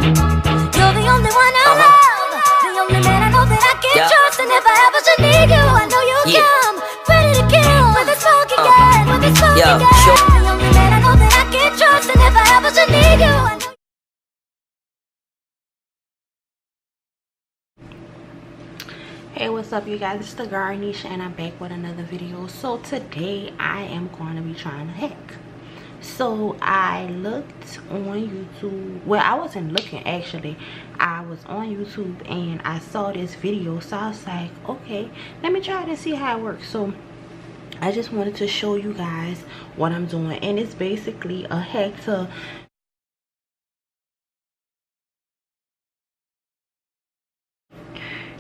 You're the only one I love, the only man I know that I can trust. And if I ever should need you, I know you'll come, ready to kill with this smoking gun, with this smoking gun. The only man I know that I can trust. And if I ever should need you, I know. Hey, what's up you guys, it's the girl Nisha and I'm back with another video. So today I am going to be trying to hack. So I looked on YouTube, well I wasn't looking actually, I was on YouTube and I saw this video, so I was like, okay, let me try to see how it works. So I just wanted to show you guys what I'm doing, and it's basically a hack to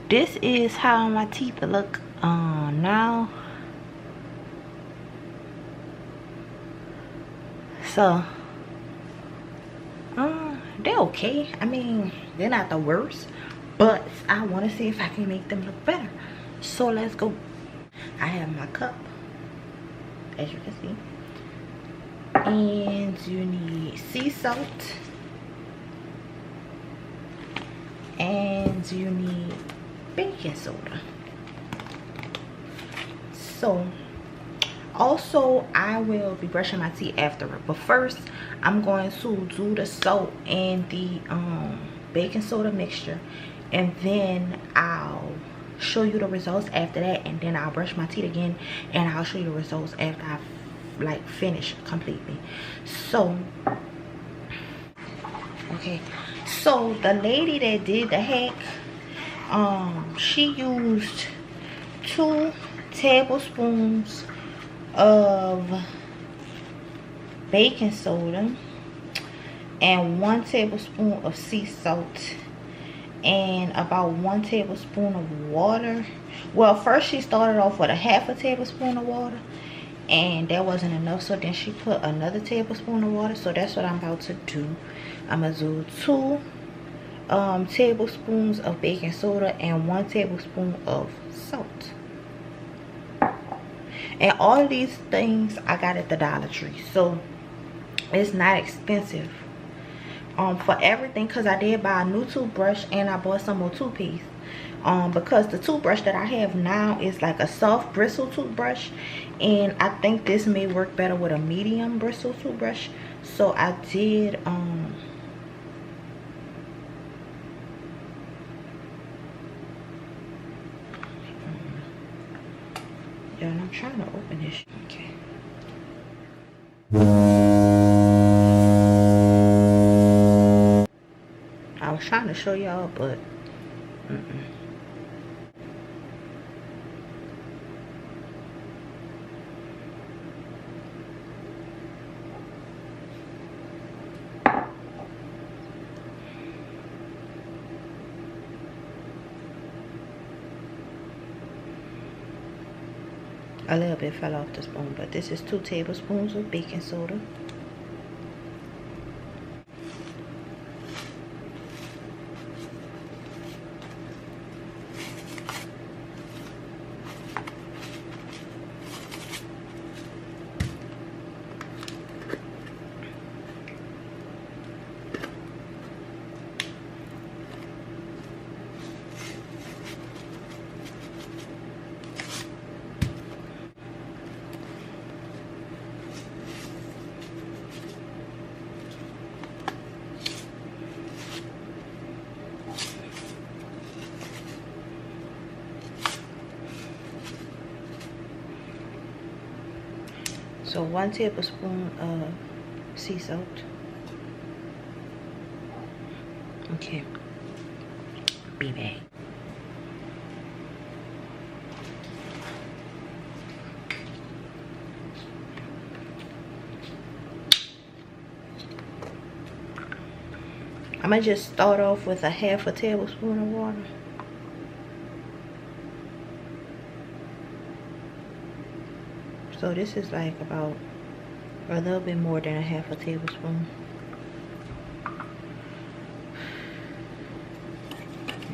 this is how my teeth look now. So they're okay. I mean, they're not the worst, but I want to see if I can make them look better. So let's go. I have my cup, as you can see, and you need sea salt, and you need baking soda. So also I will be brushing my teeth after it, but first I'm going to do the salt and the baking soda mixture, and then I'll show you the results after that, and then I'll brush my teeth again and I'll show you the results after I've like finished completely. So okay, so the lady that did the hack, she used 2 tablespoons of baking soda and 1 tablespoon of sea salt and about 1 tablespoon of water. Well, first she started off with a half a tablespoon of water, and that wasn't enough, so then she put another tablespoon of water. So that's what I'm about to do. I'm gonna do 2 tablespoons of baking soda and 1 tablespoon of salt. And all of these things I got at the Dollar Tree, so it's not expensive for everything, because I did buy a new toothbrush and I bought some more toothpaste, because the toothbrush that I have now is like a soft bristle toothbrush, and I think this may work better with a medium bristle toothbrush. So I did yeah, and I'm trying to open this. Okay. I was trying to show y'all, but a little bit fell off the spoon, but this is 2 tablespoons of baking soda. So 1 tablespoon of sea salt. Okay, be back. I'm gonna just start off with a half a tablespoon of water. So this is like about a little bit more than a half a tablespoon.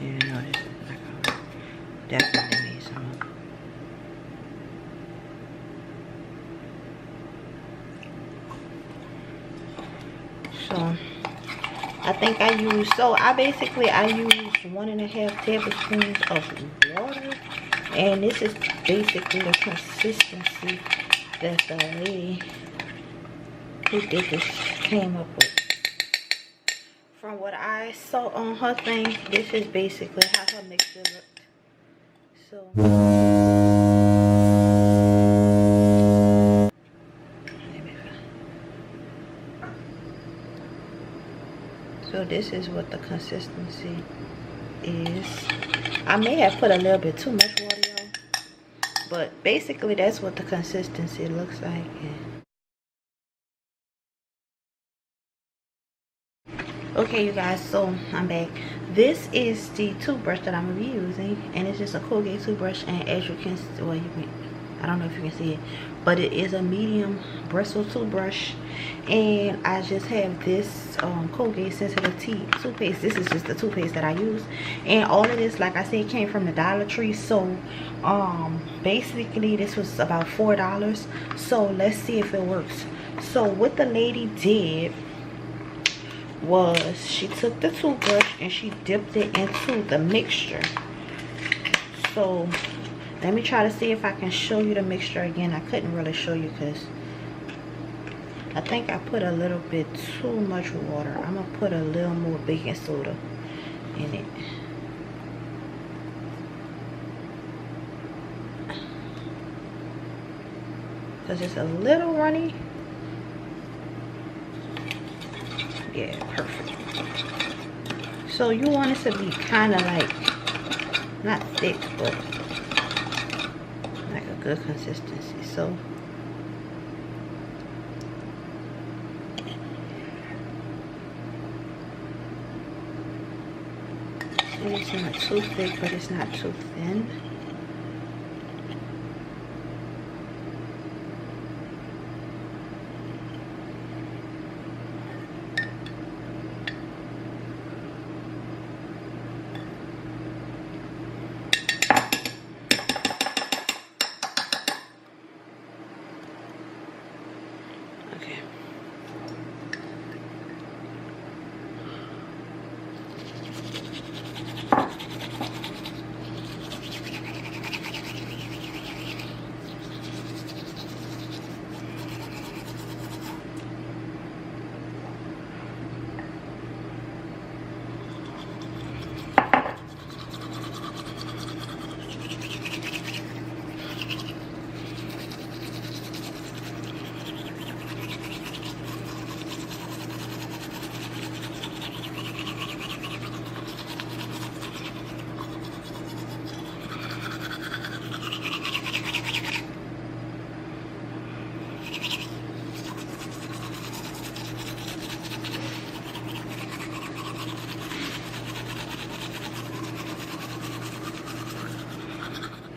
Yeah, no, this is like definitely need some. So I think I use, so I use 1.5 tablespoons of water, and this is basically the consistency that the lady who did this came up with. From what I saw on her thing, this is basically how her mixture looked. So this is what the consistency is. I may have put a little bit too much water, y'all, but basically that's what the consistency looks like. Okay, you guys, so I'm back. This is the toothbrush that I'm gonna be using, and it's just a Colgate toothbrush. And as you can, well, I don't know if you can see it, but it is a medium bristle toothbrush. And I just have this Colgate sensitive toothpaste. This is just the toothpaste that I use, and all of this, like I said, came from the Dollar Tree. So basically this was about $4. So let's see if it works. So what the lady did was she took the toothbrush and she dipped it into the mixture. So let me try to see if I can show you the mixture again. I couldn't really show you because I think I put a little bit too much water. I'm gonna put a little more baking soda in it. Because it's a little runny. Yeah, perfect. So you want it to be kind of like, not thick, but like a good consistency. So it's not too thick, but it's not too thin.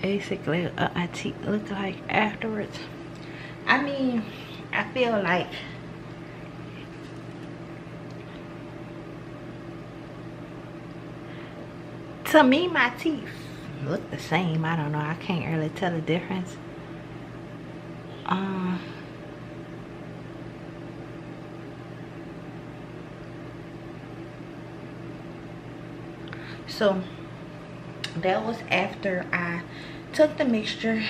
Basically my teeth look like afterwards. I mean, I feel like to me my teeth look the same. I don't know, I can't really tell the difference. So that was after I took the mixture.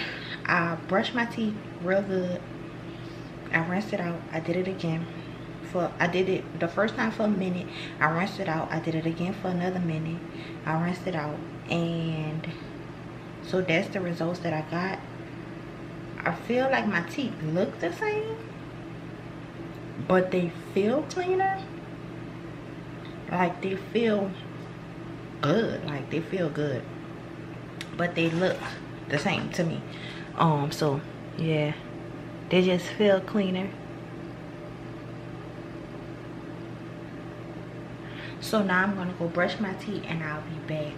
I brushed my teeth real good. I rinsed it out. I did it again. I did it the first time for a minute. I rinsed it out. I did it again for another minute. I rinsed it out. And so that's the results that I got. I feel like my teeth look the same, but they feel cleaner. Like they feel good. Like they feel good, but they look the same to me. So yeah, they just feel cleaner. So now I'm gonna go brush my teeth and I'll be back.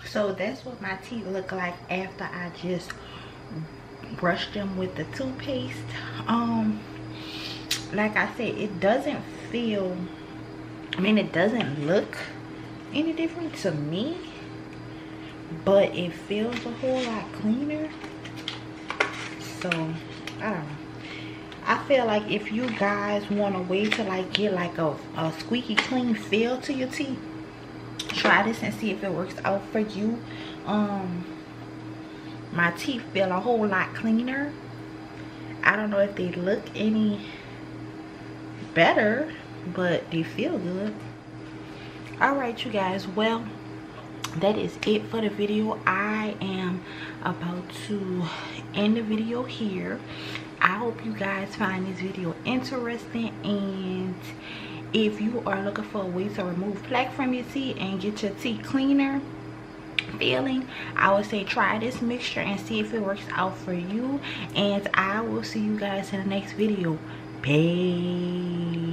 So that's what my teeth look like after I just brushed them with the toothpaste. Like I said, it doesn't feel, I mean, it doesn't look any different to me, but it feels a whole lot cleaner. So I don't know, I feel like if you guys want a way to like get like a squeaky clean feel to your teeth, try this and see if it works out for you. My teeth feel a whole lot cleaner. I don't know if they look any better, but they feel good. All right, you guys, well, that is it for the video. I am about to end the video here. I hope you guys find this video interesting, and if you are looking for a way to remove plaque from your teeth and get your teeth cleaner feeling, I would say try this mixture and see if it works out for you. And I will see you guys in the next video. Bye.